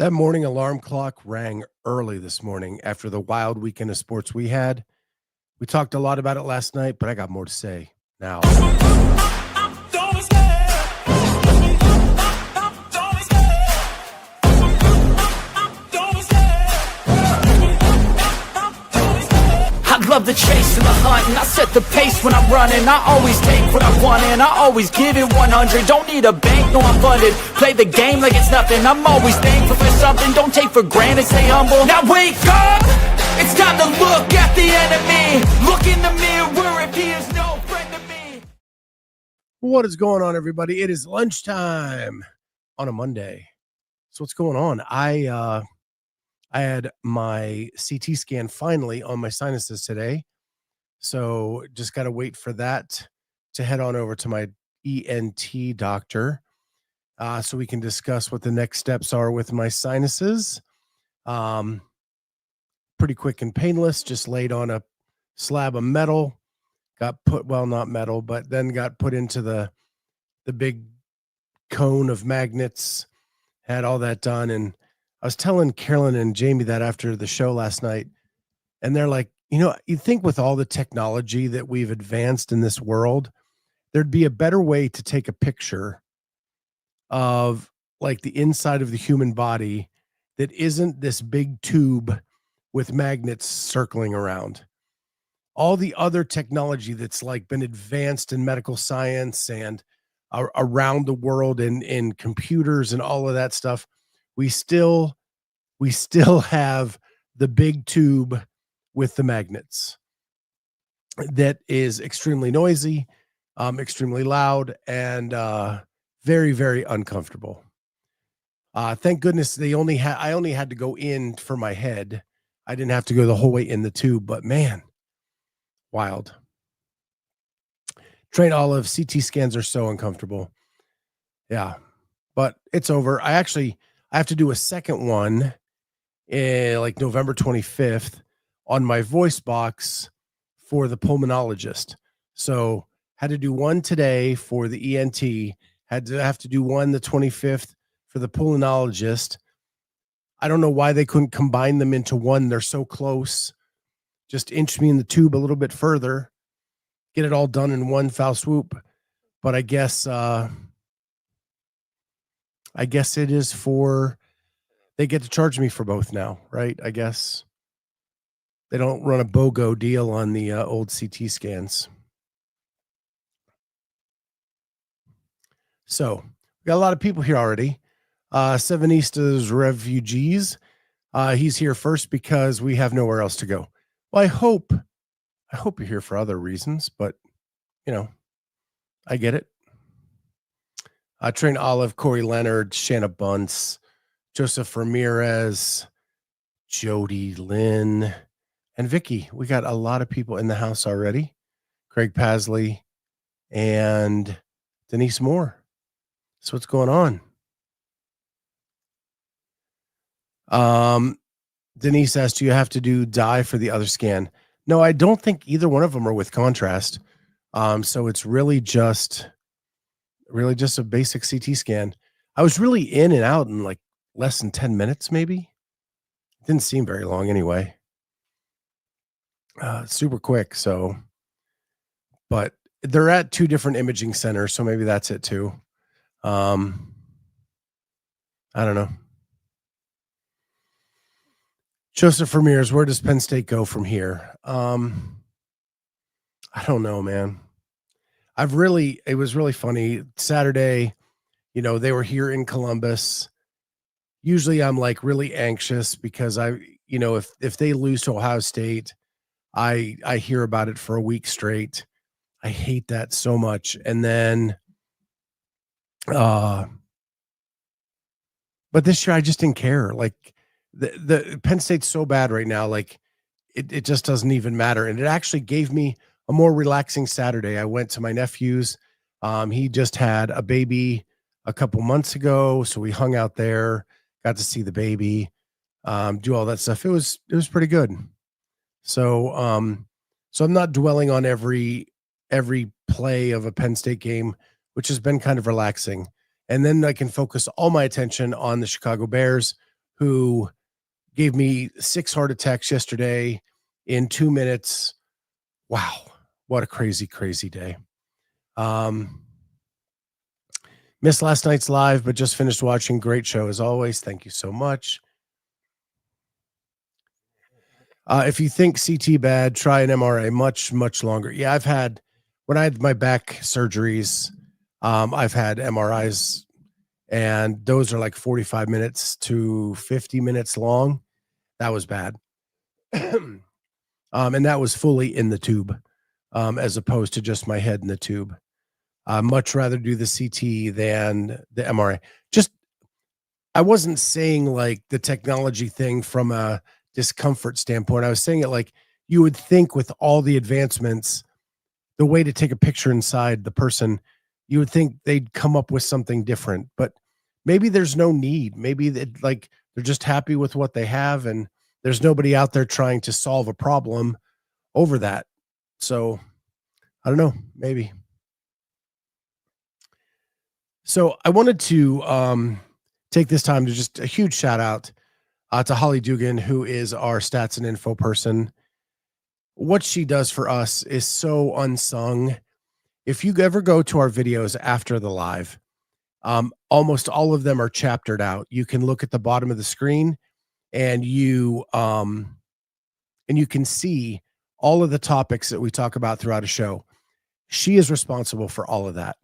That morning alarm clock rang early this morning after the wild weekend of sports we had. We talked a lot about it last night, but I got more to say now. I love the chase and the hunt, and I set the pace when I'm running. I always take what I want and I always give it 100. Don't need a bank, no I'm funded. Play the game like it's nothing. I'm always thankful for something. Don't take for granted, stay humble. Now wake up! It's time to look at the enemy. Look in the mirror if he is no friend to me. What is going on, everybody? It is lunchtime on a Monday. So what's going on? I had my CT scan finally on my sinuses today. So just got to wait for that to head on over to my ENT doctor so we can discuss what the next steps are with my sinuses. Pretty quick and painless, just laid on a slab of metal, got put, well, not metal, but then got put into the big cone of magnets, had all that done. And I was telling Carolyne and Jamie that after the show last night, and they're like, you think with all the technology that we've advanced in this world, there'd be a better way to take a picture of like the inside of the human body that isn't this big tube with magnets circling around. All the other technology that's like been advanced in medical science and around the world in computers and all of that stuff, we still have the big tube with the magnets that is extremely noisy, extremely loud, and very, very uncomfortable. Thank goodness I only had to go in for my head. I didn't have to go the whole way in the tube, but man, wild. Train Olive, CT scans are so uncomfortable. Yeah, but it's over. I have to do a second one like November 25th on my voice box for the pulmonologist. So had to do one today for the ENT, have to do one the 25th for the pulmonologist. I don't know why they couldn't combine them into one. They're so close. Just inch me in the tube a little bit further, get it all done in one foul swoop. But I guess it is for, they get to charge me for both now, right? I guess they don't run a BOGO deal on the old CT scans. So we got a lot of people here already. Sevenistas Refugees. He's here first because we have nowhere else to go. Well, I hope you're here for other reasons, but I get it. Train Olive, Corey Leonard, Shanna Bunce, Joseph Ramirez, Jody Lynn, and Vicky. We got a lot of people in the house already. Craig Pasley and Denise Moore. So what's going on? Denise asked, do you have to do dye for the other scan? No, I don't think either one of them are with contrast. So it's really just a basic CT scan. I was really in and out in like less than 10 minutes, maybe. It didn't seem very long anyway. Super quick. So, but they're at two different imaging centers. So maybe that's it too. I don't know. Joseph Ramirez, where does Penn State go from here? I don't know, man. It was really funny. Saturday, they were here in Columbus. Usually I'm like really anxious because if they lose to Ohio State, I hear about it for a week straight. I hate that so much. And then, but this year I just didn't care. Like the Penn State's so bad right now. Like it just doesn't even matter. And it actually gave me a more relaxing Saturday. I went to my nephew's. He just had a baby a couple months ago. So we hung out there, got to see the baby, do all that stuff. It was pretty good. So I'm not dwelling on every play of a Penn State game, which has been kind of relaxing. And then I can focus all my attention on the Chicago Bears, who gave me 6 heart attacks yesterday in 2 minutes. Wow, what a crazy, crazy day. Missed last night's live, but just finished watching. Great show as always. Thank you so much. If you think CT bad, try an MRA. Much, much longer. Yeah, when I had my back surgeries, I've had MRIs, and those are like 45 minutes to 50 minutes long. That was bad. And that was fully in the tube, as opposed to just my head in the tube. Much rather do the CT than the MRI. I wasn't saying like the technology thing from a discomfort standpoint. I was saying it like you would think with all the advancements, the way to take a picture inside the person, you would think they'd come up with something different, but maybe there's no need. Maybe they're just happy with what they have, and there's nobody out there trying to solve a problem over that. So I don't know, maybe. So I wanted to take this time to just a huge shout out to Holly Dugan, who is our stats and info person. What she does for us is so unsung. If you ever go to our videos after the live, almost all of them are chaptered out. You can look at the bottom of the screen, and you can see all of the topics that we talk about throughout a show. She is responsible for all of that.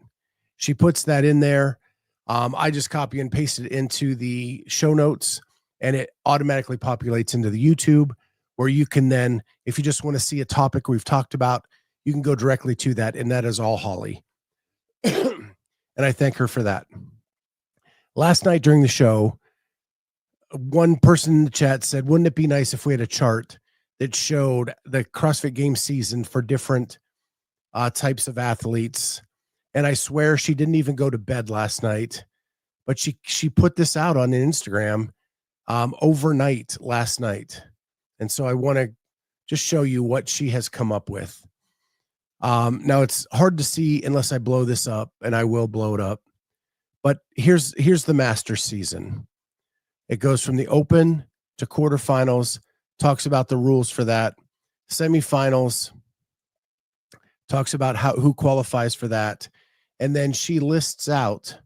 She puts that in there. I just copy and paste it into the show notes, and it automatically populates into the YouTube, where you can then, if you just want to see a topic we've talked about, you can go directly to that, and that is all Holly. And I thank her for that. Last night during the show, one person in the chat said, wouldn't it be nice if we had a chart that showed the CrossFit Games season for different types of athletes? And I swear she didn't even go to bed last night, but she put this out on Instagram overnight last night. And so I want to just show you what she has come up with. Now it's hard to see unless I blow this up, and I will blow it up. But here's the Masters season. It goes from the Open to quarterfinals, talks about the rules for that. Semifinals, talks about who qualifies for that. And then she lists out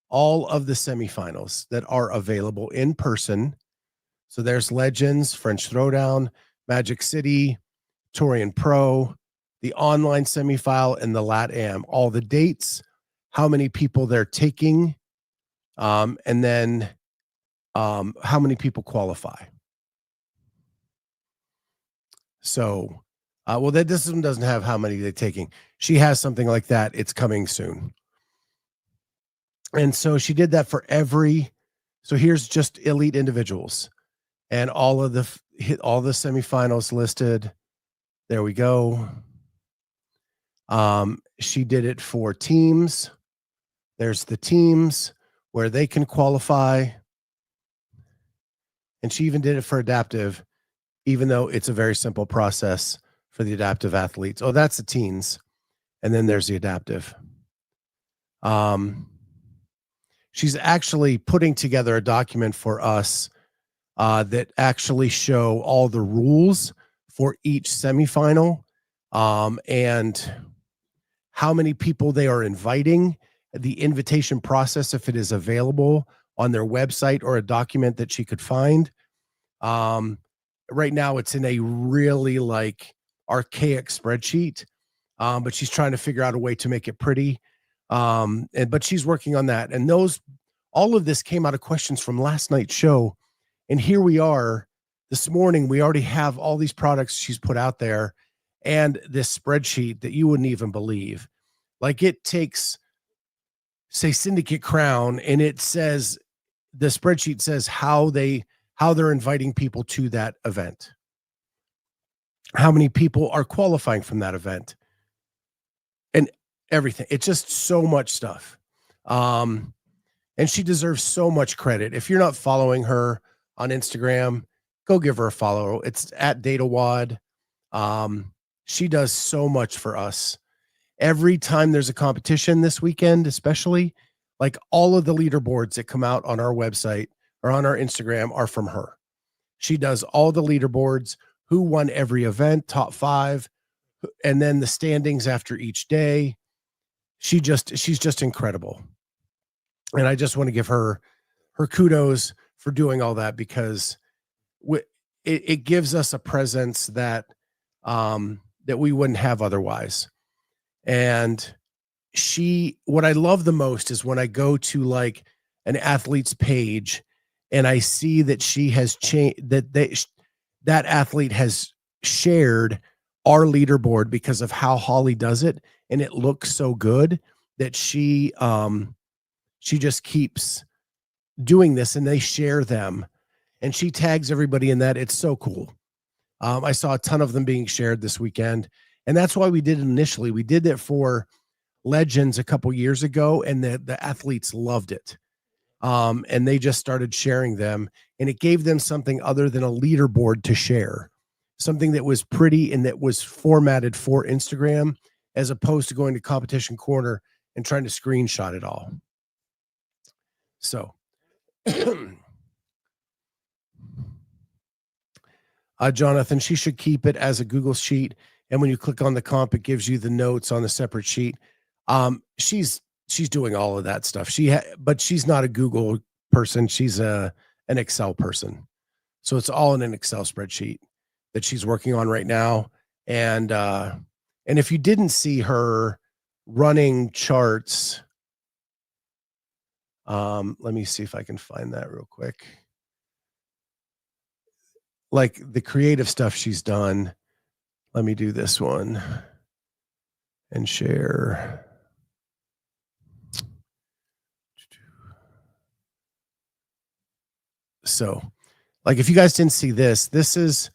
all of the semifinals that are available in person. So there's Legends, French Throwdown, Magic City, Torian Pro, the online semifinal, and the LATAM. All the dates, how many people they're taking, and then how many people qualify. So, this one doesn't have how many they're taking. She has something like that. It's coming soon. And so she did that for so here's just elite individuals and all the semifinals listed. There we go. She did it for teams. There's the teams where they can qualify. And she even did it for adaptive, even though it's a very simple process for the adaptive athletes. Oh, that's the teens. And then there's the adaptive. She's actually putting together a document for us that actually show all the rules for each semifinal, and how many people they are inviting, the invitation process, if it is available on their website or a document that she could find. Right now it's in a really archaic spreadsheet, but she's trying to figure out a way to make it pretty. But she's working on that. And all of this came out of questions from last night's show. And here we are this morning. We already have all these products she's put out there and this spreadsheet that you wouldn't even believe. Like, it takes, say, Syndicate Crown, and it says, the spreadsheet says how they're inviting people to that event, how many people are qualifying from that event, and everything. It's just so much stuff. And she deserves so much credit. If you're not following her on Instagram, go give her a follow. It's at DataWad. She does so much for us. Every time there's a competition this weekend, especially, like, all of the leaderboards that come out on our website or on our Instagram are from her. She does all the leaderboards, who won every event, top 5, and then the standings after each day. She's just incredible. And I just want to give her kudos for doing all that, because it gives us a presence that we wouldn't have otherwise. And what I love the most is when I go to like an athlete's page and I see that she has changed, that athlete has shared our leaderboard because of how Holly does it. And it looks so good that she just keeps doing this, and they share them, and she tags everybody in that. It's so cool. I saw a ton of them being shared this weekend, and that's why we did it initially. We did it for Legends a couple years ago, and the athletes loved it. And they just started sharing them, and it gave them something other than a leaderboard to share, something that was pretty and that was formatted for Instagram, as opposed to going to Competition Corner and trying to screenshot it all. So Jonathan, she should keep it as a Google sheet, and when you click on the comp, it gives you the notes on the separate sheet. She's doing all of that stuff. But she's not a Google person. She's an Excel person. So it's all in an Excel spreadsheet that she's working on right now. And if you didn't see her running charts, let me see if I can find that real quick. Like the creative stuff she's done. Let me do this one and share. So, like, if you guys didn't see this is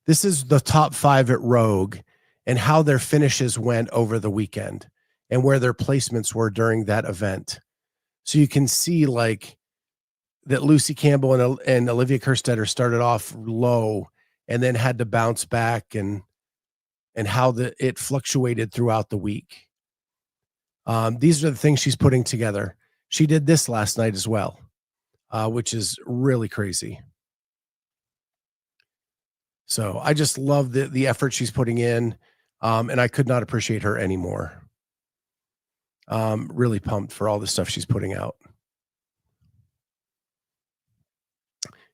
the top 5 at Rogue and how their finishes went over the weekend and where their placements were during that event. So you can see like that Lucy Campbell and Olivia Kerstetter started off low and then had to bounce back, and how it fluctuated throughout the week. These are the things she's putting together. She did this last night as well, which is really crazy. So I just love the effort she's putting in, and I could not appreciate her anymore. Really pumped for all the stuff she's putting out.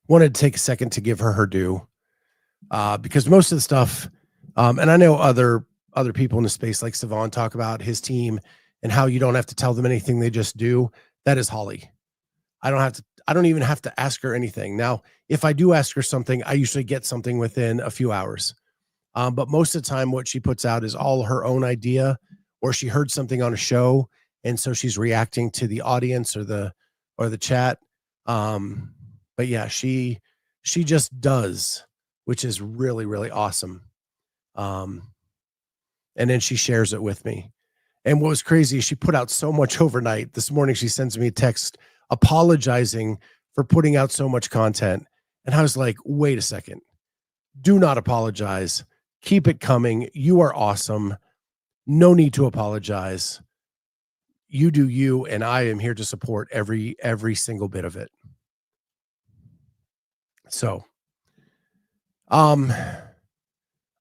Wanted to take a second to give her due, because most of the stuff, and I know other people in the space like Savon talk about his team and how you don't have to tell them anything, they just do. That is Holly. I don't even have to ask her anything. Now, if I do ask her something, I usually get something within a few hours. But most of the time what she puts out is all her own idea, or she heard something on a show, and so she's reacting to the audience or the chat. But yeah, she just does, which is really, really awesome. And then she shares it with me. And what was crazy is she put out so much overnight. This morning, she sends me a text apologizing for putting out so much content. And I was like, wait a second. Do not apologize. Keep it coming. You are awesome. No need to apologize. You do you, and I am here to support every single bit of it. So, I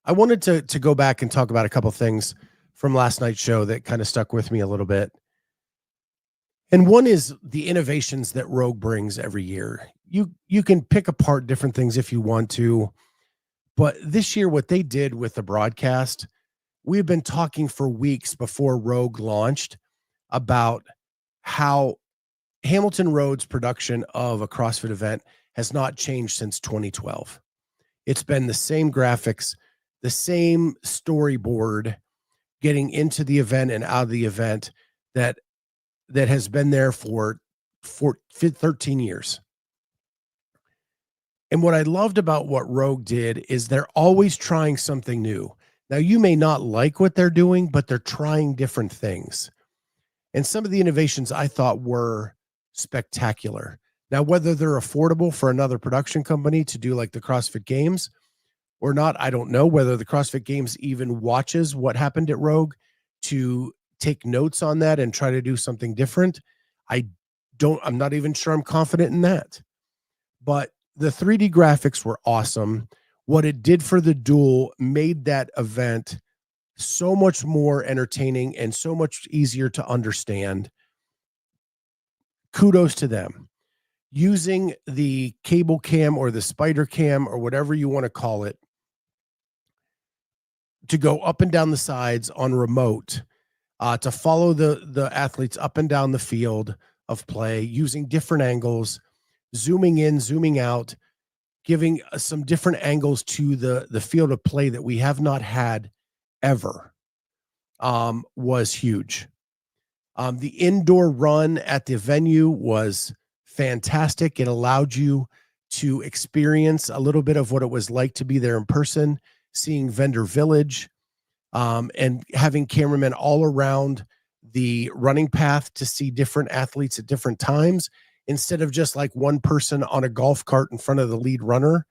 wanted to go back and talk about a couple things from last night's show that kind of stuck with me a little bit. And one is the innovations that Rogue brings every year. You can pick apart different things if you want to, but this year, what they did with the broadcast, we've been talking for weeks before Rogue launched about how Hamilton Road's production of a CrossFit event has not changed since 2012. It's been the same graphics, the same storyboard, getting into the event and out of the event that has been there for 13 years. And what I loved about what Rogue did is they're always trying something new. Now, you may not like what they're doing, but they're trying different things. And some of the innovations I thought were spectacular. Now, whether they're affordable for another production company to do like the CrossFit Games or not, I don't know. Whether the CrossFit Games even watches what happened at Rogue to take notes on that and try to do something different. I'm not even sure I'm confident in that. But the 3D graphics were awesome. What it did for the duel made that event so much more entertaining and so much easier to understand. Kudos to them. Using the cable cam or the spider cam or whatever you want to call it to go up and down the sides on remote, to follow the athletes up and down the field of play, using different angles, zooming in, zooming out, giving some different angles to the field of play that we have not had ever, was huge. The indoor run at the venue was fantastic. It allowed you to experience a little bit of what it was like to be there in person, seeing Vendor Village, and having cameramen all around the running path to see different athletes at different times, instead of just like one person on a golf cart in front of the lead runner,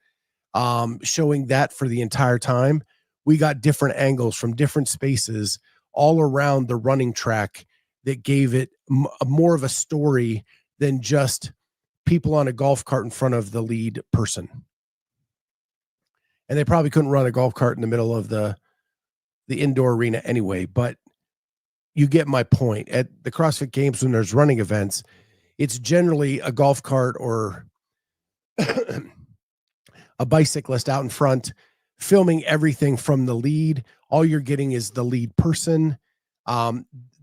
showing that for the entire time. We got different angles from different spaces all around the running track that gave it more of a story than just people on a golf cart in front of the lead person. And they probably couldn't run a golf cart in the middle of the indoor arena anyway, but you get my point. At the CrossFit Games, when there's running events, it's generally a golf cart or a bicyclist out in front filming everything from the lead. All you're getting is the lead person.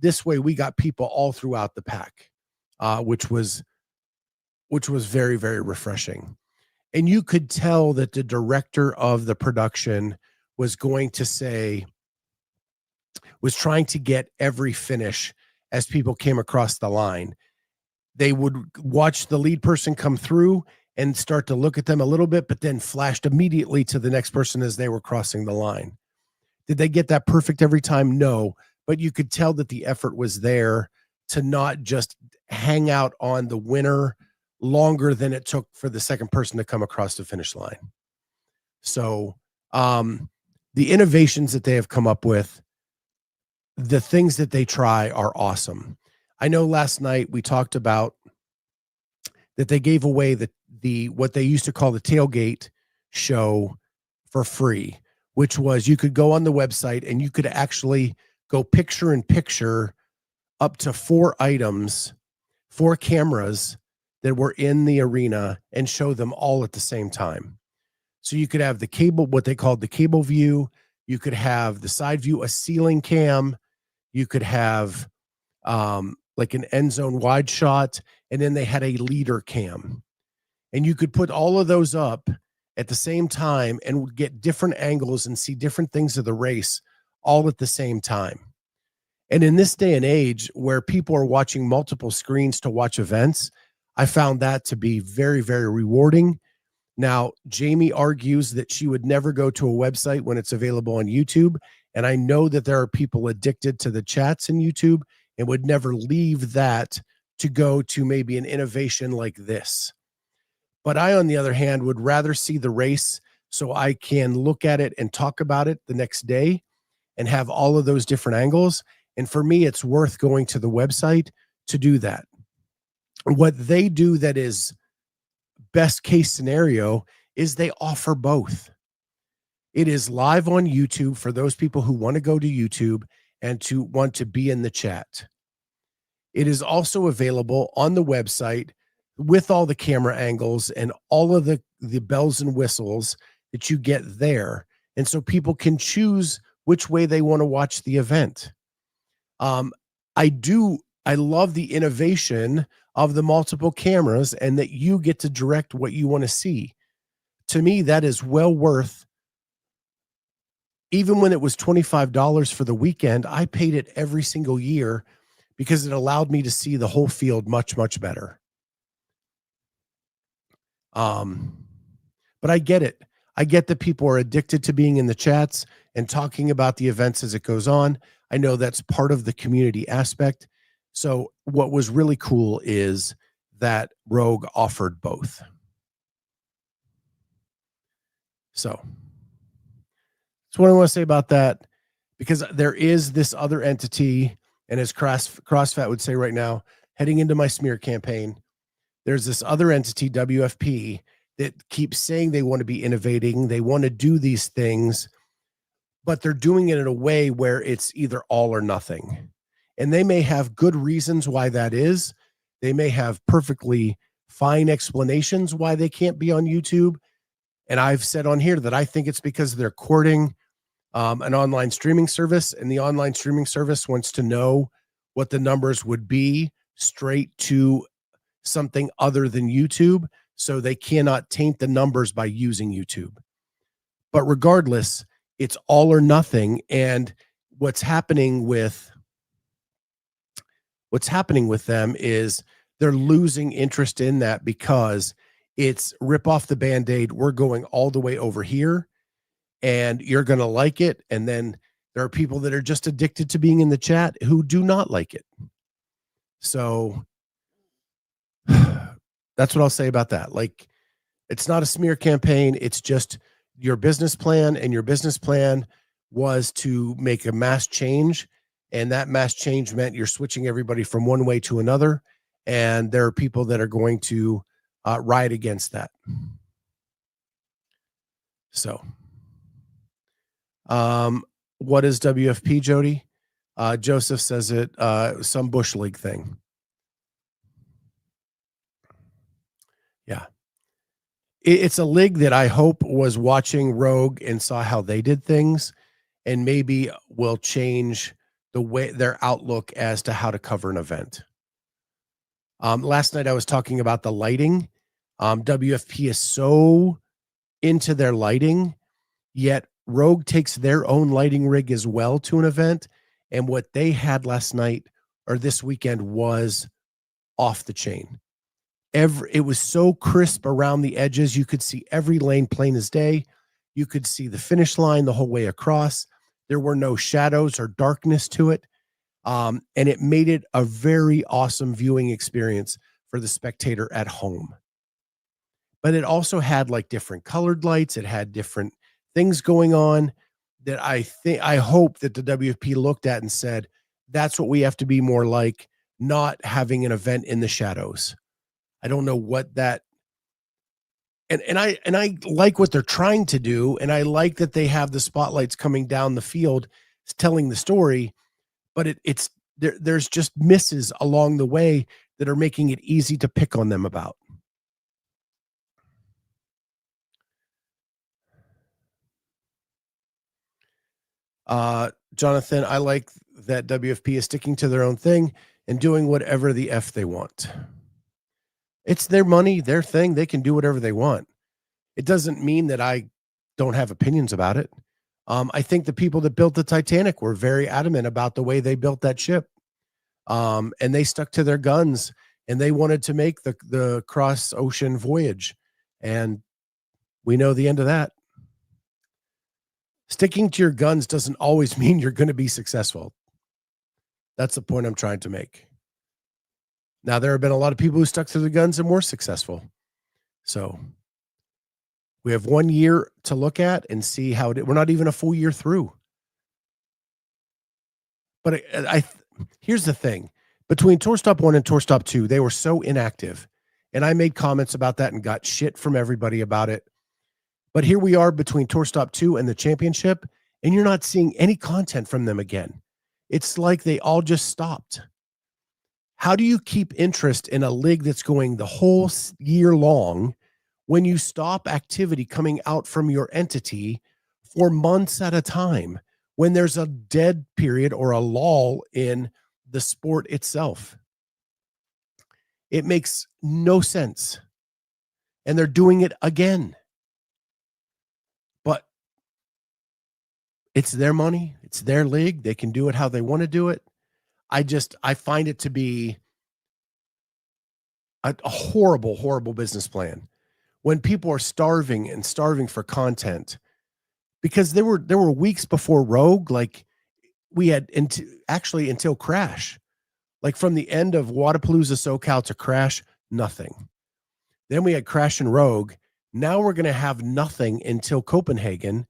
This way we got people all throughout the pack, which was very, very refreshing. And you could tell that the director of the production was trying to get every finish as people came across the line. They would watch the lead person come through and start to look at them a little bit, but then flashed immediately to the next person as they were crossing the line. Did they get that perfect every time? No, but you could tell that the effort was there to not just hang out on the winner longer than it took for the second person to come across the finish line. So the innovations that they have come up with, the things that they try are awesome. I know last night we talked about that they gave away the what they used to call the tailgate show for free, which was you could go on the website and you could actually go picture in picture up to 4 items, 4 cameras that were in the arena, and show them all at the same time. So you could have the cable, what they called the cable view. You could have the side view, a ceiling cam. You could have like an end zone wide shot. And then they had a leader cam. And you could put all of those up at the same time and get different angles and see different things of the race all at the same time. And in this day and age where people are watching multiple screens to watch events, I found that to be very, very rewarding. Now, Jamie argues that she would never go to a website when it's available on YouTube. And I know that there are people addicted to the chats in YouTube and would never leave that to go to maybe an innovation like this. But I, on the other hand, would rather see the race so I can look at it and talk about it the next day and have all of those different angles. And for me, it's worth going to the website to do that. What they do that is best case scenario is they offer both. It is live on YouTube for those people who want to go to YouTube and to want to be in the chat. It is also available on the website with all the camera angles and all of the bells and whistles that you get there. And so people can choose which way they want to watch the event. I love the innovation of the multiple cameras and that you get to direct what you want to see. To me, that is well worth. Even when it was $25 for the weekend, I paid it every single year because it allowed me to see the whole field much, much better. But I get it. I get that people are addicted to being in the chats and talking about the events as it goes on. I know that's part of the community aspect. So what was really cool is that Rogue offered both. So that's what I want to say about that, because there is this other entity, and as CrossFit would say right now, heading into my smear campaign, there's this other entity, WFP, that keep saying they want to be innovating, they want to do these things, but they're doing it in a way where it's either all or nothing. And they may have good reasons why that is. They may have perfectly fine explanations why they can't be on YouTube. And I've said on here that I think it's because they're courting an online streaming service, and the online streaming service wants to know what the numbers would be straight to something other than YouTube, so they cannot taint the numbers by using YouTube. But regardless, it's all or nothing. And what's happening with them is they're losing interest in that because it's rip off the Band-Aid. We're going all the way over here and you're going to like it. And then there are people that are just addicted to being in the chat who do not like it. So that's what I'll say about that. Like, it's not a smear campaign. It's just your business plan, and your business plan was to make a mass change. And that mass change meant you're switching everybody from one way to another. And there are people that are going to ride against that. So, what is WFP, Jody? Joseph says it, some Bush League thing. Yeah. It's a league that I hope was watching Rogue and saw how they did things, and maybe will change the way their outlook as to how to cover an event. Last night I was talking about the lighting. WFP is so into their lighting, yet Rogue takes their own lighting rig as well to an event. And what they had last night or this weekend was off the chain. It was so crisp around the edges. You could see every lane plain as day. You could see the finish line the whole way across. There were no shadows or darkness to it. And it made it a very awesome viewing experience for the spectator at home. But it also had like different colored lights. It had different things going on that I hope that the WFP looked at and said, that's what we have to be more like, not having an event in the shadows. I don't know what that, and I like what they're trying to do. And I like that they have the spotlights coming down the field telling the story, but there's just misses along the way that are making it easy to pick on them about. Jonathan, I like that WFP is sticking to their own thing and doing whatever the F they want. It's their money, their thing. They can do whatever they want. It doesn't mean that I don't have opinions about it. I think the people that built the Titanic were very adamant about the way they built that ship. And they stuck to their guns, and they wanted to make the cross ocean voyage. And we know the end of that. Sticking to your guns doesn't always mean you're going to be successful. That's the point I'm trying to make. Now, there have been a lot of people who stuck to the guns and were successful. So we have 1 year to look at and see how we're not even a full year through. But here's the thing. Between Tour Stop 1 and Tour Stop 2, they were so inactive. And I made comments about that and got shit from everybody about it. But here we are between Tour Stop 2 and the championship, and you're not seeing any content from them again. It's like they all just stopped. How do you keep interest in a league that's going the whole year long when you stop activity coming out from your entity for months at a time, when there's a dead period or a lull in the sport itself? It makes no sense. And they're doing it again. But it's their money. It's their league. They can do it how they want to do it. I find it to be a horrible, horrible business plan when people are starving for content, because there were weeks before Rogue, like we had until Crash, like from the end of Wadapalooza SoCal to Crash, nothing. Then we had Crash and Rogue. Now we're going to have nothing until Copenhagen.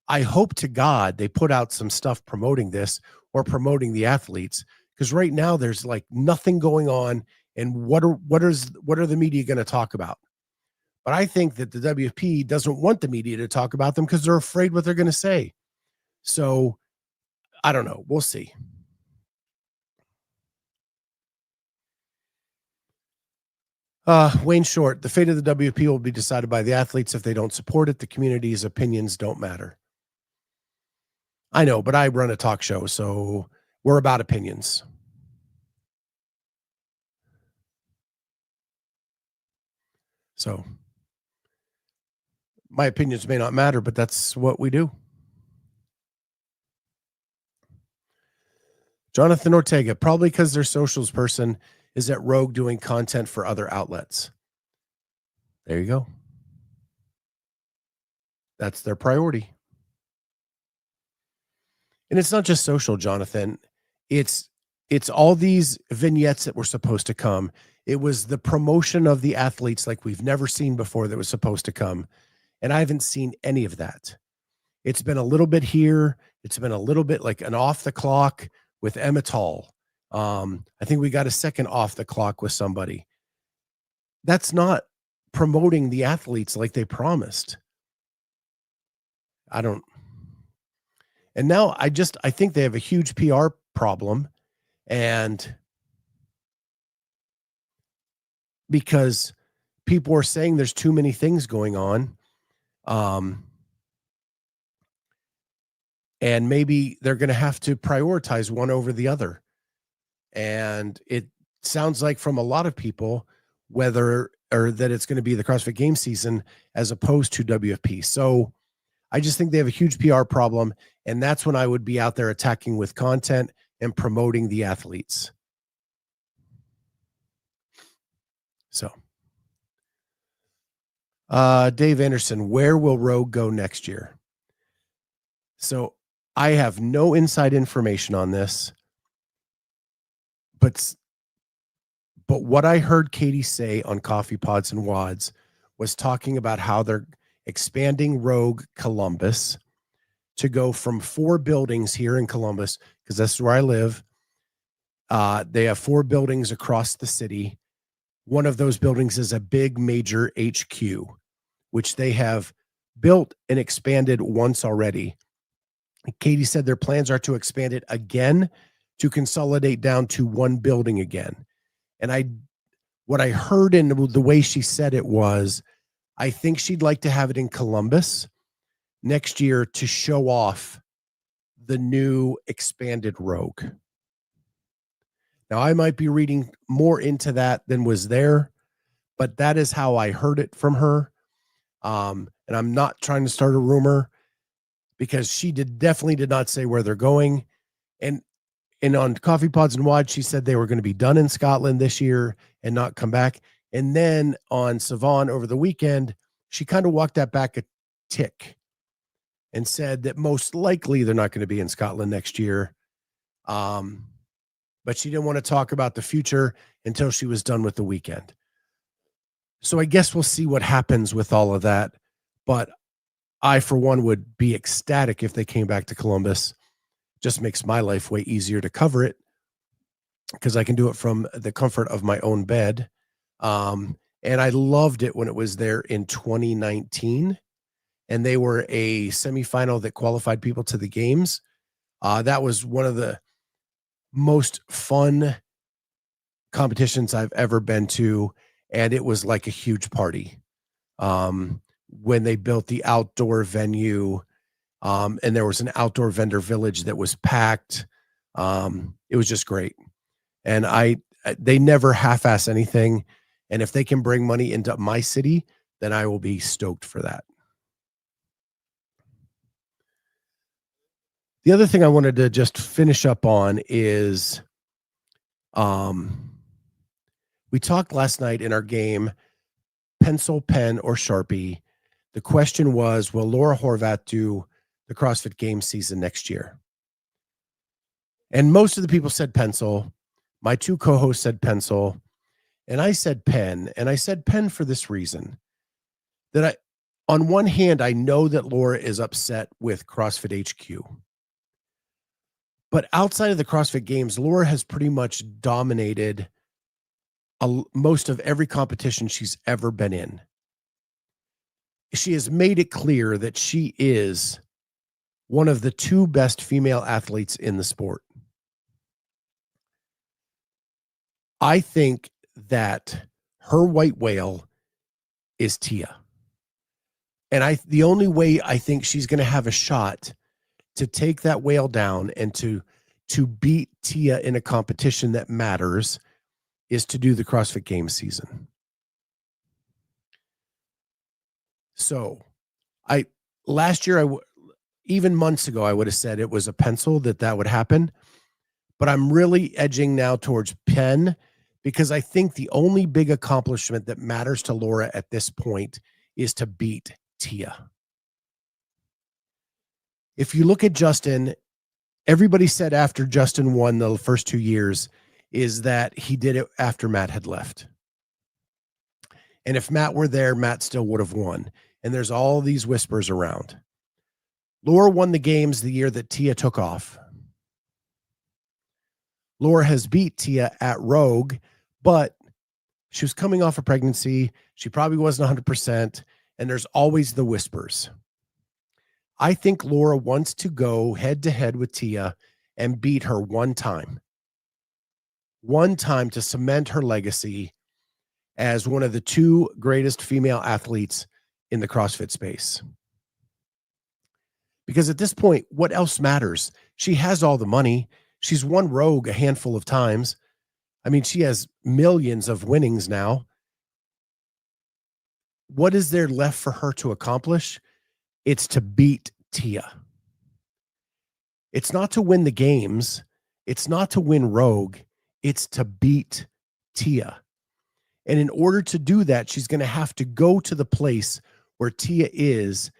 I hope to God they put out some stuff promoting this or promoting the athletes, because right now there's like nothing going on. And what are the media going to talk about? But I think that the WFP doesn't want the media to talk about them because they're afraid what they're going to say. So I don't know. We'll see. Wayne Short, the fate of the WFP will be decided by the athletes. If they don't support it, the community's opinions don't matter. I know, but I run a talk show, so we're about opinions. So my opinions may not matter, but that's what we do. Jonathan Ortega, probably because their socials person is at Rogue doing content for other outlets. There you go. That's their priority. And it's not just social, Jonathan. It's all these vignettes that were supposed to come. It was the promotion of the athletes like we've never seen before that was supposed to come. And I haven't seen any of that. It's been a little bit here. It's been a little bit like an off the clock with Emmetall. I think we got a second off the clock with somebody. That's not promoting the athletes like they promised. And now I think they have a huge PR problem, and because people are saying there's too many things going on, and maybe they're going to have to prioritize one over the other. And it sounds like from a lot of people, that it's going to be the CrossFit Games season as opposed to WFP. So I just think they have a huge PR problem, and that's when I would be out there attacking with content and promoting the athletes. So, Dave Anderson, where will Rogue go next year? So I have no inside information on this, but what I heard Katie say on Coffee Pods and Wads was talking about how they're expanding Rogue Columbus to go from 4 buildings here in Columbus, because that's where I live. They have 4 buildings across the city. One of those buildings is a big major HQ, which they have built and expanded once already. Katie said their plans are to expand it again to consolidate down to 1 building again. And what I heard in the way she said it was, I think she'd like to have it in Columbus next year to show off the new expanded Rogue. Now, I might be reading more into that than was there, but that is how I heard it from her. And I'm not trying to start a rumor, because she definitely did not say where they're going. And on Coffee Pods and Wads, she said they were going to be done in Scotland this year and not come back. And then on Savon over the weekend, she kind of walked that back a tick and said that most likely they're not going to be in Scotland next year. But she didn't want to talk about the future until she was done with the weekend. So I guess we'll see what happens with all of that. But I, for one, would be ecstatic if they came back to Columbus. Just makes my life way easier to cover it, because I can do it from the comfort of my own bed. And I loved it when it was there in 2019, and they were a semifinal that qualified people to the games. That was one of the most fun competitions I've ever been to, and it was like a huge party. When they built the outdoor venue, and there was an outdoor vendor village that was packed. It was just great. And they never half-ass anything. And if they can bring money into my city, then I will be stoked for that. The other thing I wanted to just finish up on is, we talked last night in our game, pencil, pen, or Sharpie. The question was, will Laura Horvath do the CrossFit Games season next year? And most of the people said pencil. My 2 co-hosts said pencil, and I said pen. And I said pen for this reason, that on one hand, I know that Laura is upset with CrossFit HQ. But outside of the CrossFit Games, Laura has pretty much dominated most of every competition she's ever been in. she has made it clear that she is one of the two best female athletes in the sport. I think that her white whale is Tia. And the only way I think she's going to have a shot to take that whale down and to beat Tia in a competition that matters is to do the CrossFit Games season. So last year, even months ago, I would have said it was a pencil that would happen, but I'm really edging now towards pen, because I think the only big accomplishment that matters to Laura at this point is to beat Tia. If you look at Justin, everybody said after Justin won the first 2 years is that he did it after Matt had left. And if Matt were there, Matt still would have won. And there's all these whispers around. Laura won the games the year that Tia took off. Laura has beat Tia at Rogue, but she was coming off a pregnancy. She probably wasn't 100%. And there's always the whispers. I think Laura wants to go head to head with Tia and beat her one time to cement her legacy as one of the two greatest female athletes in the CrossFit space. Because at this point, what else matters? She has all the money. She's won Rogue a handful of times. I mean, she has millions of winnings now. What is there left for her to accomplish? It's to beat Tia. It's not to win the games. It's not to win Rogue. It's to beat Tia. And in order to do that, she's going to have to go to the place where Tia is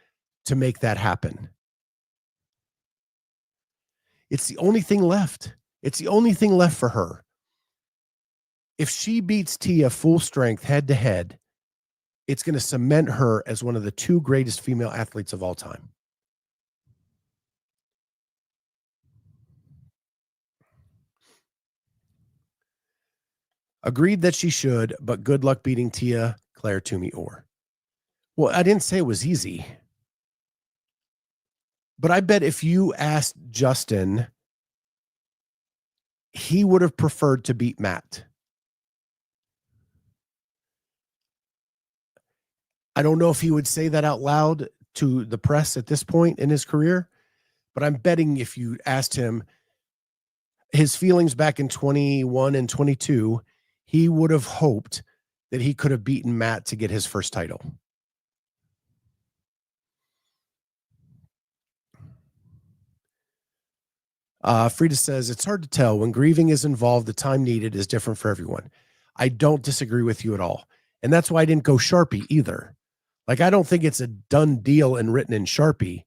to make that happen. It's the only thing left. It's the only thing left for her. If she beats Tia full strength head to head, it's going to cement her as one of the two greatest female athletes of all time. Agreed that she should, but good luck beating Tia, Claire, Toomey, or. Well, I didn't say it was easy. But I bet if you asked Justin, he would have preferred to beat Matt. I don't know if he would say that out loud to the press at this point in his career, but I'm betting if you asked him his feelings back in 21 and 22, he would have hoped that he could have beaten Matt to get his first title. Frida says, it's hard to tell. When grieving is involved, the time needed is different for everyone. I don't disagree with you at all. And that's why I didn't go Sharpie either. Like, I don't think it's a done deal and written in Sharpie.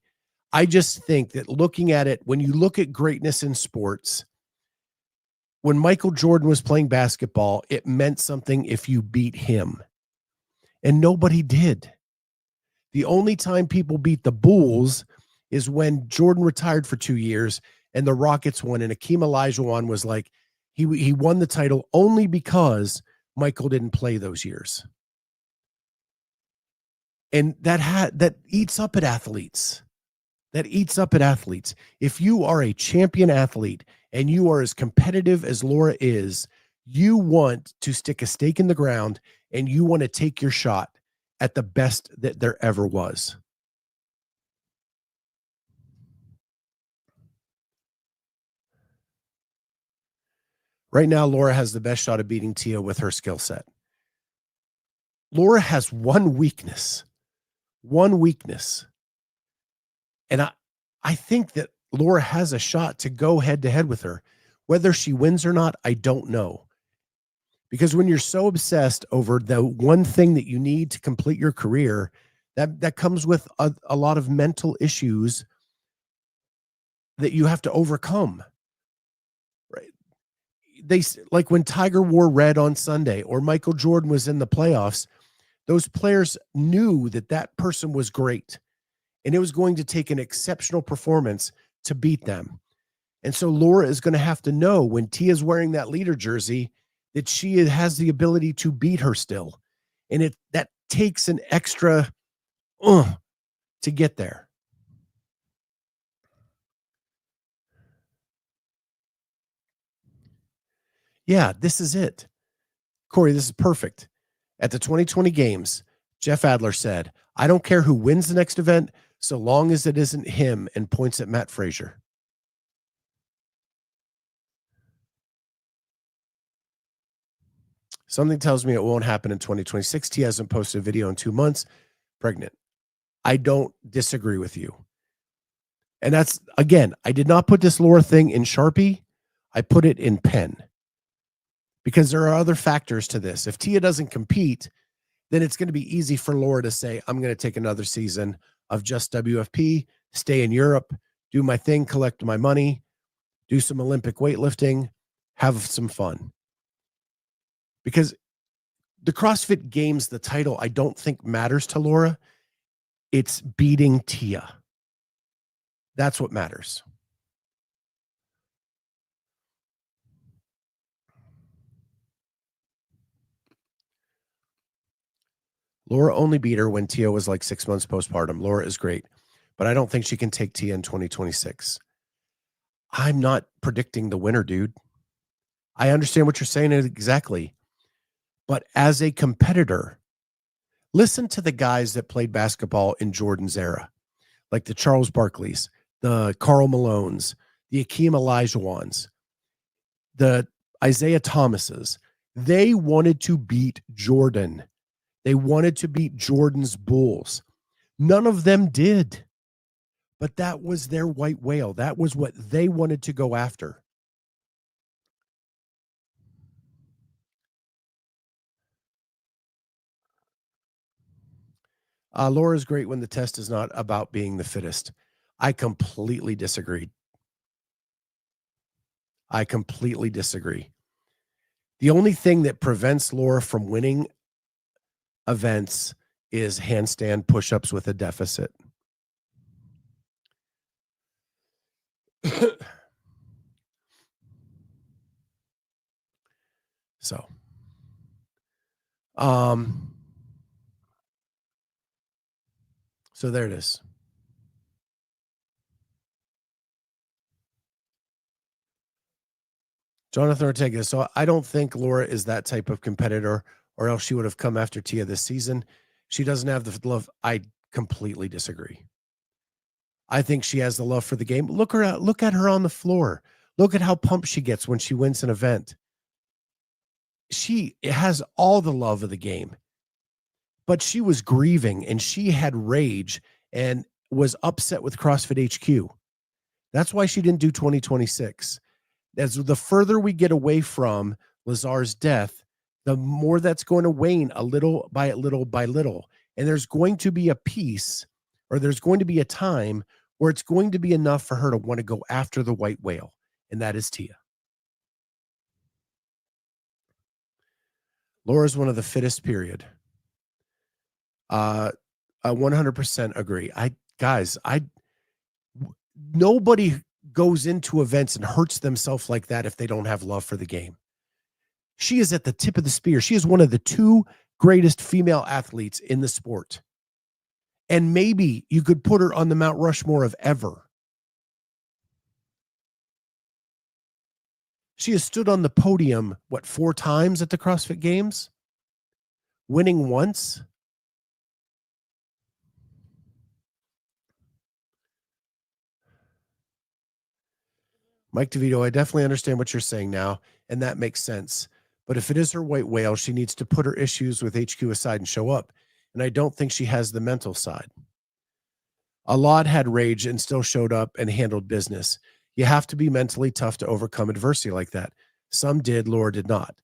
I just think that looking at it, when you look at greatness in sports, when Michael Jordan was playing basketball, it meant something if you beat him. And nobody did. The only time people beat the Bulls is when Jordan retired for 2 years and the Rockets won, and Akeem Olajuwon was like, he won the title only because Michael didn't play those years. And that eats up at athletes. That eats up at athletes. If you are a champion athlete and you are as competitive as Laura is, you want to stick a stake in the ground and you want to take your shot at the best that there ever was. Right now, Laura has the best shot of beating Tia with her skill set. Laura has one weakness. And I think that Laura has a shot to go head to head with her. Whether she wins or not, I don't know. Because when you're so obsessed over the one thing that you need to complete your career, that comes with a lot of mental issues that you have to overcome. Right? They like when Tiger wore red on Sunday or Michael Jordan was in the playoffs, those players knew that person was great and it was going to take an exceptional performance to beat them. And so Laura is going to have to know when Tia's wearing that leader jersey that she has the ability to beat her still. And that takes an extra to get there. Yeah, this is it. Corey, this is perfect. At the 2020 games, Jeff Adler said, I don't care who wins the next event, so long as it isn't him, and points at Matt Frazier. Something tells me it won't happen in 2026. He hasn't posted a video in 2 months. Pregnant. I don't disagree with you. And that's, again, I did not put this Laura thing in Sharpie. I put it in pen. Because there are other factors to this. If Tia doesn't compete, then it's going to be easy for Laura to say, I'm going to take another season of just WFP, stay in Europe, do my thing, collect my money, do some Olympic weightlifting, have some fun. Because the CrossFit Games, the title, I don't think matters to Laura. It's beating Tia. That's what matters. Laura only beat her when Tia was like 6 months postpartum. Laura is great, but I don't think she can take Tia in 2026. I'm not predicting the winner, dude. I understand what you're saying exactly. But as a competitor, listen to the guys that played basketball in Jordan's era, like the Charles Barkleys, the Karl Malones, the Akeem Olajuwons, the Isaiah Thomases. They wanted to beat Jordan. They wanted to beat Jordan's Bulls. None of them did. But that was their white whale. That was what they wanted to go after. Laura's great when the test is not about being the fittest. I completely disagree. I completely disagree. The only thing that prevents Laura from winning events is handstand push-ups with a deficit. So, so there it is. Jonathan Ortega. So I don't think Laura is that type of competitor, or else she would have come after Tia this season. She doesn't have the love. I completely disagree. I think she has the love for the game. Look at her on the floor. Look at how pumped she gets when she wins an event. She has all the love of the game, but she was grieving and she had rage and was upset with CrossFit HQ. That's why she didn't do 2026. As the further we get away from Lazar's death, the more that's going to wane a little by little by little. And there's going to be a piece, or there's going to be a time where it's going to be enough for her to want to go after the white whale, and that is Tia. Laura's one of the fittest, period. I 100% agree. Nobody goes into events and hurts themselves like that if they don't have love for the game. She is at the tip of the spear. She is one of the two greatest female athletes in the sport. And maybe you could put her on the Mount Rushmore of ever. She has stood on the podium, 4 times at the CrossFit Games? Winning once? Mike DeVito, I definitely understand what you're saying now, and that makes sense. But if it is her white whale, she needs to put her issues with HQ aside and show up. And I don't think she has the mental side. A lot had rage and still showed up and handled business. You have to be mentally tough to overcome adversity like that. Some did, Laura did not.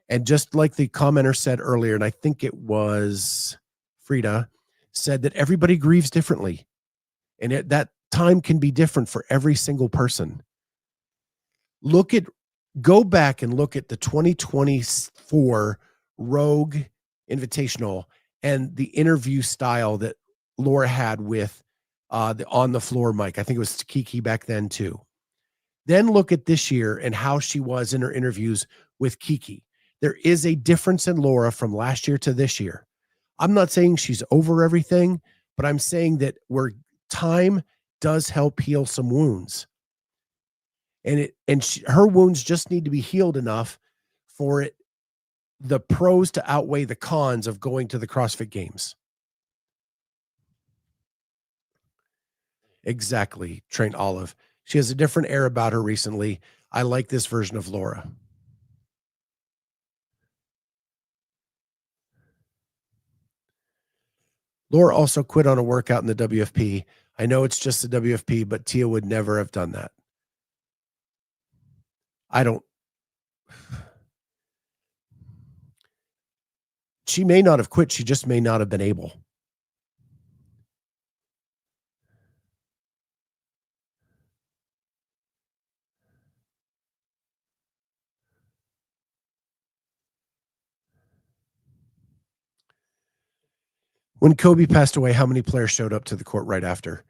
And just like the commenter said earlier, and I think it was Frida, said that everybody grieves differently. And that time can be different for every single person. Go back and look at the 2024 Rogue Invitational and the interview style that Laura had with the on the floor mic. I think it was Kiki back then too. Then look at this year and how she was in her interviews with Kiki. There is a difference in Laura from last year to this year. I'm not saying she's over everything, but I'm saying that where time does help heal some wounds. And her wounds just need to be healed enough for the pros to outweigh the cons of going to the CrossFit Games. Exactly, Train Olive. She has a different air about her recently. I like this version of Laura. Laura also quit on a workout in the WFP. I know it's just the WFP, but Tia would never have done that. She may not have quit. She just may not have been able. When Kobe passed away, how many players showed up to the court right after?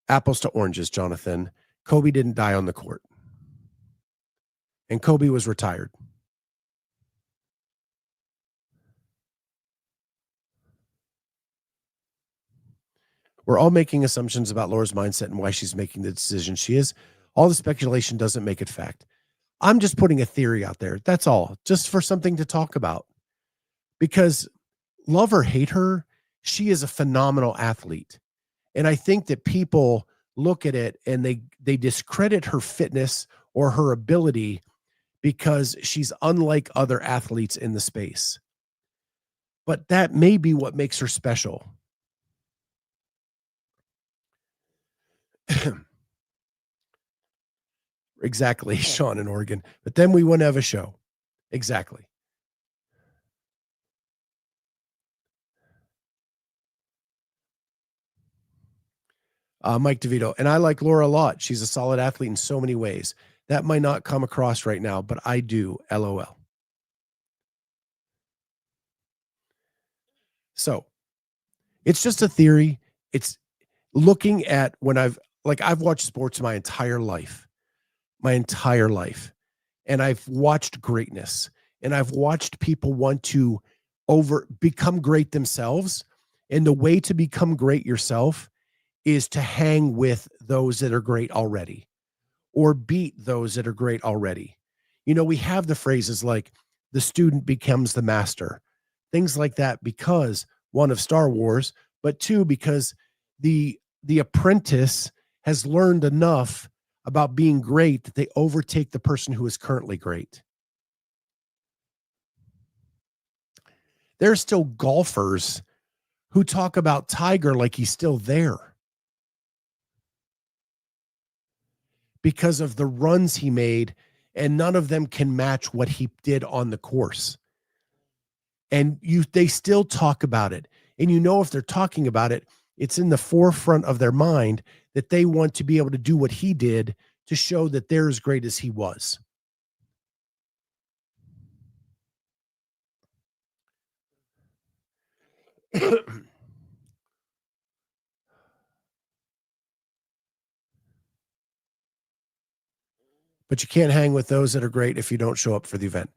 Apples to oranges, Jonathan. Kobe didn't die on the court. And Kobe was retired. We're all making assumptions about Laura's mindset and why she's making the decision she is. All the speculation doesn't make it fact. I'm just putting a theory out there. That's all, just for something to talk about. Because love or hate her, she is a phenomenal athlete. And I think that people look at it and they discredit her fitness or her ability because she's unlike other athletes in the space. But that may be what makes her special. Exactly, Sean in Oregon. But then we wouldn't have a show. Exactly. Mike DeVito. And I like Laura a lot. She's a solid athlete in so many ways. That might not come across right now, but I do. LOL. So it's just a theory. It's looking at when I've watched sports my entire life, and I've watched greatness, and I've watched people want to become great themselves. And the way to become great yourself is to hang with those that are great already or beat those that are great already. You know, we have the phrases like the student becomes the master, things like that, because one, of Star Wars, but two, because the apprentice has learned enough about being great that they overtake the person who is currently great. There are still golfers who talk about Tiger like he's still there because of the runs he made, and none of them can match what he did on the course. And they still talk about it. And you know, if they're talking about it, it's in the forefront of their mind that they want to be able to do what he did to show that they're as great as he was. But you can't hang with those that are great if you don't show up for the event.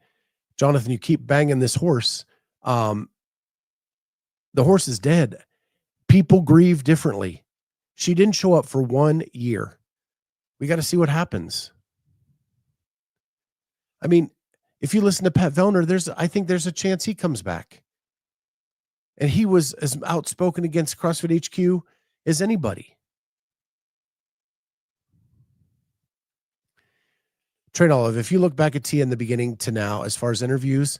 Jonathan, you keep banging this horse. The horse is dead. People grieve differently. She didn't show up for 1 year. We got to see what happens. I mean, if you listen to Pat Vellner, I think there's a chance he comes back. And he was as outspoken against CrossFit HQ as anybody. Train Olive, if you look back at Tia in the beginning to now, as far as interviews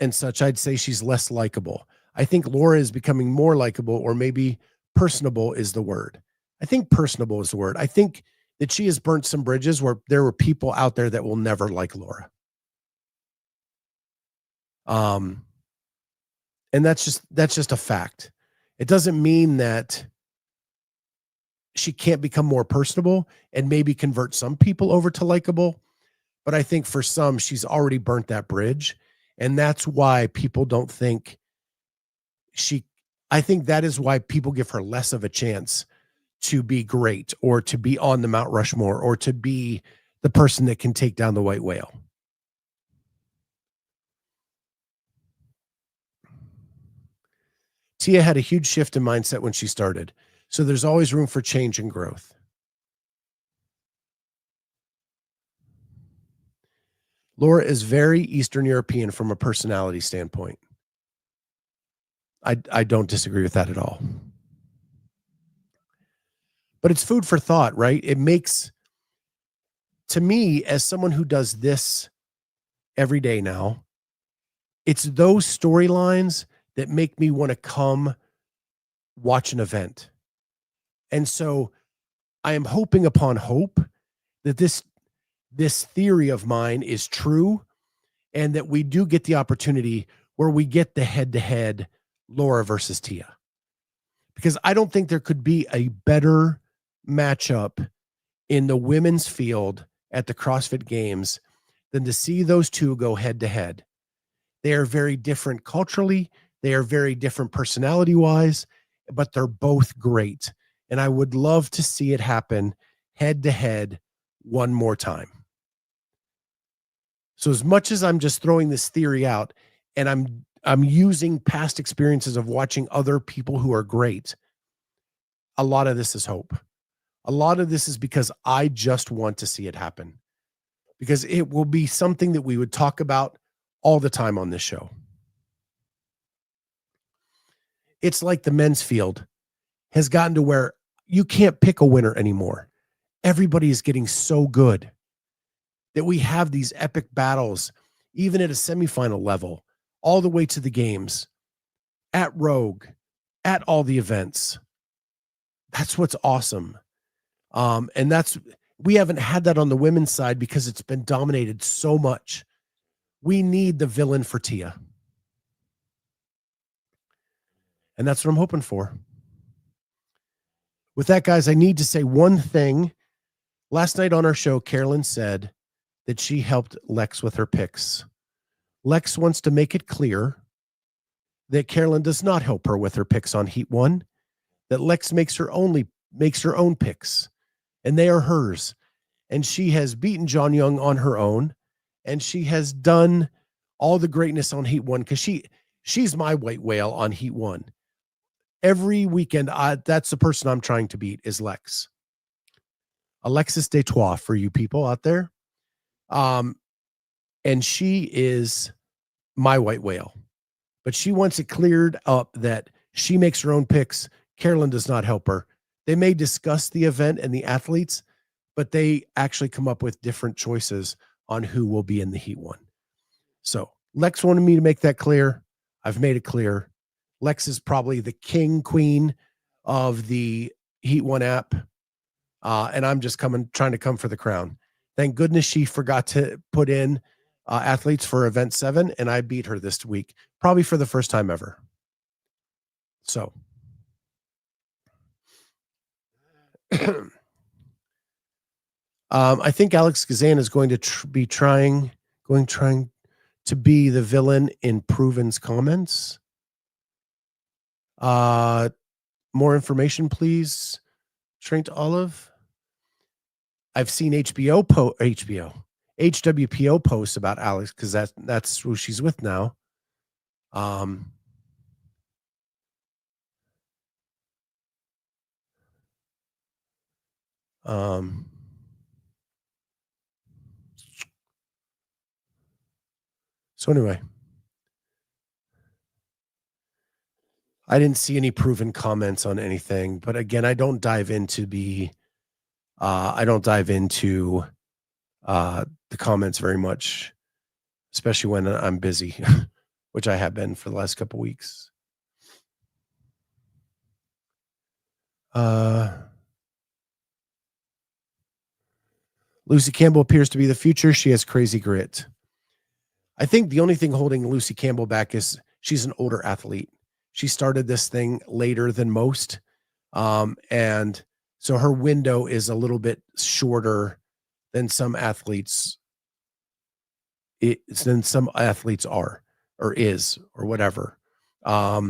and such, I'd say she's less likable. I think Laura is becoming more likable, or maybe personable is the word. I think personable is the word. I think that she has burnt some bridges where there were people out there that will never like Laura. And that's just a fact. It doesn't mean that she can't become more personable and maybe convert some people over to likable. But I think for some, she's already burnt that bridge. And that's why people don't think I think that is why people give her less of a chance to be great, or to be on the Mount Rushmore, or to be the person that can take down the white whale. Tia had a huge shift in mindset when she started. So there's always room for change and growth. Laura is very Eastern European from a personality standpoint. I don't disagree with that at all. But it's food for thought, right? It makes, to me, as someone who does this every day now, it's those storylines that make me want to come watch an event. And so I am hoping upon hope that this theory of mine is true, and that we do get the opportunity where we get the head-to-head Laura versus Tia. Because I don't think there could be a better matchup in the women's field at the CrossFit Games than to see those two go head-to-head. They are very different culturally. They are very different personality-wise, but they're both great. And I would love to see it happen head-to-head one more time. So as much as I'm just throwing this theory out, and I'm using past experiences of watching other people who are great, a lot of this is hope. A lot of this is because I just want to see it happen, because it will be something that we would talk about all the time on this show. It's like the men's field has gotten to where you can't pick a winner anymore. Everybody is getting so good that we have these epic battles, even at a semifinal level, all the way to the games, at Rogue, at all the events. That's what's awesome. And we haven't had that on the women's side because it's been dominated so much. We need the villain for Tia. And that's what I'm hoping for. With that, guys, I need to say one thing. Last night on our show, Carolyne said that she helped Lex with her picks. Lex wants to make it clear that Carolyne does not help her with her picks on Heat 1, that Lex makes her own picks, and they are hers. And she has beaten John Young on her own, and she has done all the greatness on Heat 1 because she's my white whale on Heat 1. Every weekend, that's the person I'm trying to beat is Lex. Alexis Detroit for you people out there. And she is my white whale. But she wants it cleared up that she makes her own picks. Carolyne does not help her. They may discuss the event and the athletes, but they actually come up with different choices on who will be in the Heat 1. So Lex wanted me to make that clear. I've made it clear. Lex is probably the queen of the Heat 1 app. And I'm just trying to come for the crown. Thank goodness she forgot to put in athletes for event 7, and I beat her this week, probably for the first time ever. So I think Alex Gazan is going to be trying to be the villain in Proven's comments. More information, please. Trained Olive. I've seen HWPO posts about Alex because that's who she's with now. So anyway, I didn't see any proven comments on anything, but again, I don't dive into the comments very much, especially when I'm busy, which I have been for the last couple of weeks. Lucy Campbell appears to be the future. She has crazy grit. I think the only thing holding Lucy Campbell back is she's an older athlete. She started this thing later than most. And so her window is a little bit shorter than some athletes. Than some athletes are, or is, or whatever. I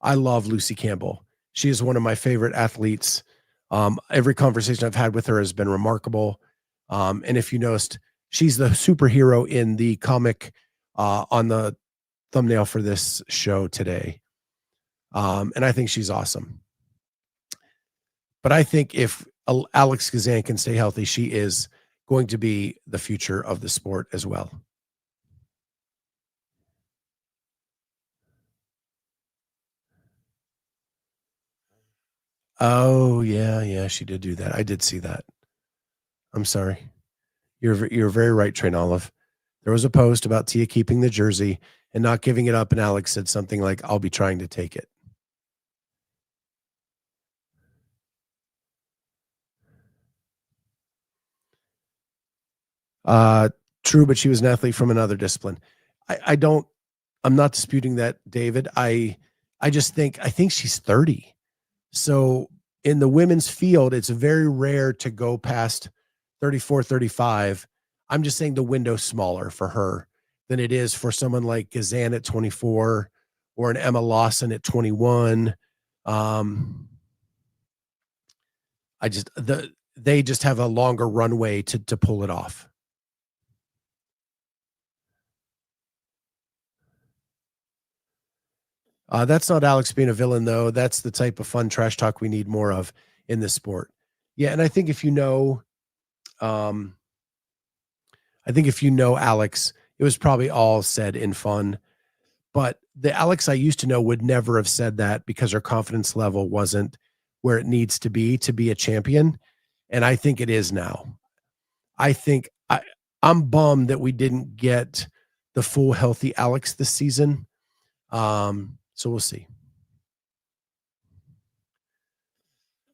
love Lucy Campbell. She is one of my favorite athletes. Every conversation I've had with her has been remarkable. And if you noticed, she's the superhero in the comic on the thumbnail for this show today. And I think she's awesome. But I think if Alex Gazan can stay healthy, she is going to be the future of the sport as well. Oh, yeah, she did do that. I did see that. I'm sorry. You're very right, Train Olive. There was a post about Tia keeping the jersey and not giving it up, and Alex said something like, "I'll be trying to take it." Uh, True, but she was an athlete from another discipline. I'm not disputing that, David. I think she's 30. So in the women's field, it's very rare to go past 34, 35. I'm just saying the window's smaller for her than it is for someone like Gazan at 24 or an Emma Lawson at 21. Um, they just have a longer runway to pull it off. That's not Alex being a villain, though. That's the type of fun trash talk we need more of in this sport. Yeah, and um, I think if you know Alex, it was probably all said in fun. But the Alex I used to know would never have said that because her confidence level wasn't where it needs to be a champion. And I think it is now. I think I'm bummed that we didn't get the full healthy Alex this season. So we'll see.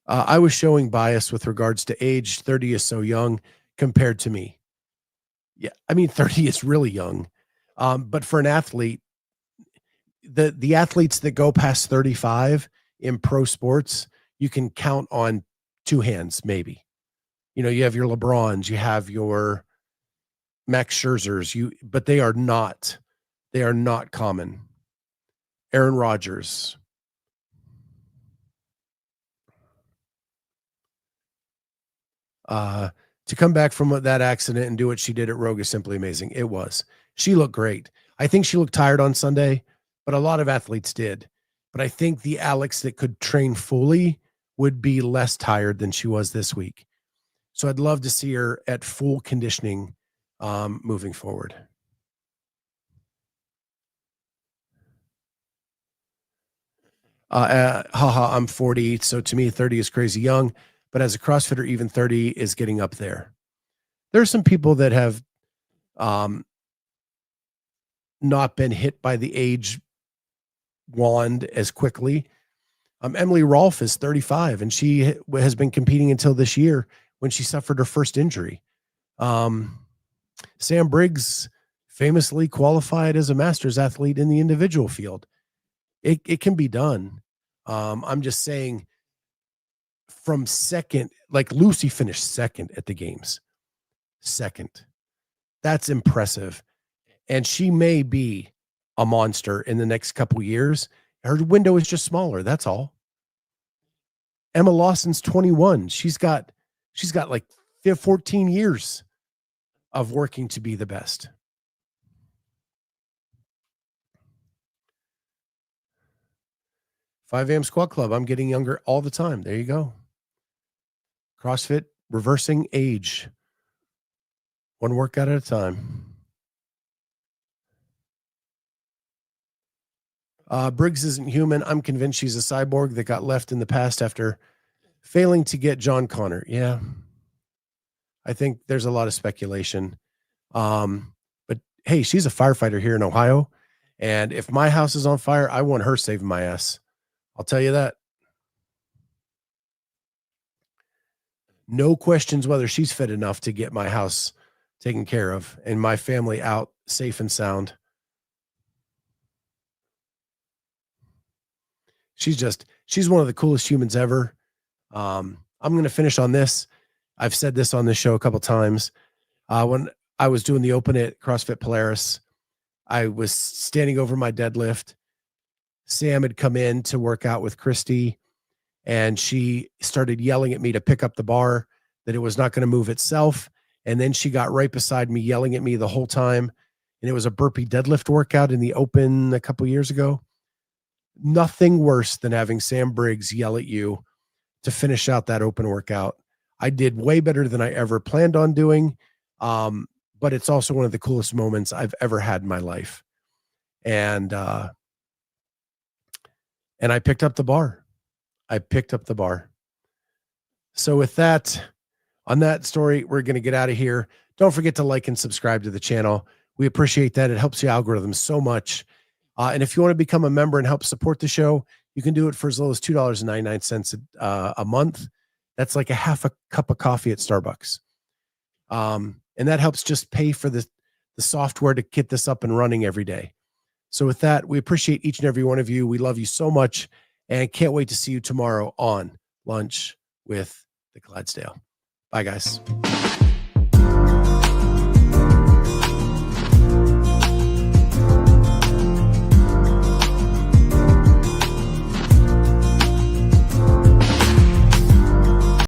I was showing bias with regards to age. 30 is so young compared to me. Yeah, I mean 30 is really young. But for an athlete, the athletes that go past 35 in pro sports, you can count on two hands, maybe. You have your LeBrons, you have your Max Scherzers, but they are not common. Aaron Rodgers. To come back from that accident and do what she did at Rogue is simply amazing. It was. She looked great. I think she looked tired on Sunday, but a lot of athletes did. But I think the Alex that could train fully would be less tired than she was this week. So I'd love to see her at full conditioning moving forward. I'm 40, so to me 30 is crazy young, but as a CrossFitter, even 30 is getting up there. There's some people that have not been hit by the age wand as quickly. Emily Rolfe is 35, and she has been competing until this year when she suffered her first injury. Sam Briggs famously qualified as a master's athlete in the individual field. It can be done. I'm just saying from second, like Lucy finished second at the games. Second. That's impressive. And she may be a monster in the next couple years. Her window is just smaller. That's all. Emma Lawson's 21. She's got like 14 years of working to be the best. Five AM Squat Club. I'm getting younger all the time. There you go. CrossFit reversing age. One workout at a time. Briggs isn't human. I'm convinced she's a cyborg that got left in the past after failing to get John Connor. Yeah. I think there's a lot of speculation. But hey, she's a firefighter here in Ohio. And if my house is on fire, I want her saving my ass. I'll tell you that. No questions whether she's fit enough to get my house taken care of and my family out safe and sound. She's one of the coolest humans ever. I'm going to finish on this. I've said this on this show a couple times. When I was doing the open at CrossFit Polaris, I was standing over my deadlift. Sam had come in to work out with Christy, and she started yelling at me to pick up the bar, that it was not going to move itself. And then she got right beside me, yelling at me the whole time. And it was a burpee deadlift workout in the open a couple years ago. Nothing worse than having Sam Briggs yell at you to finish out that open workout. I did way better than I ever planned on doing. But it's also one of the coolest moments I've ever had in my life. And I picked up the bar. So with that, on that story, we're going to get out of here. Don't forget to like and subscribe to the channel. We appreciate that. It helps the algorithm so much. And if you want to become a member and help support the show, you can do it for as low as $2.99 a month. That's like a half a cup of coffee at Starbucks. And that helps just pay for the software to get this up and running every day. So with that, we appreciate each and every one of you. We love you so much and can't wait to see you tomorrow on Lunch with the Clydesdale. Bye, guys.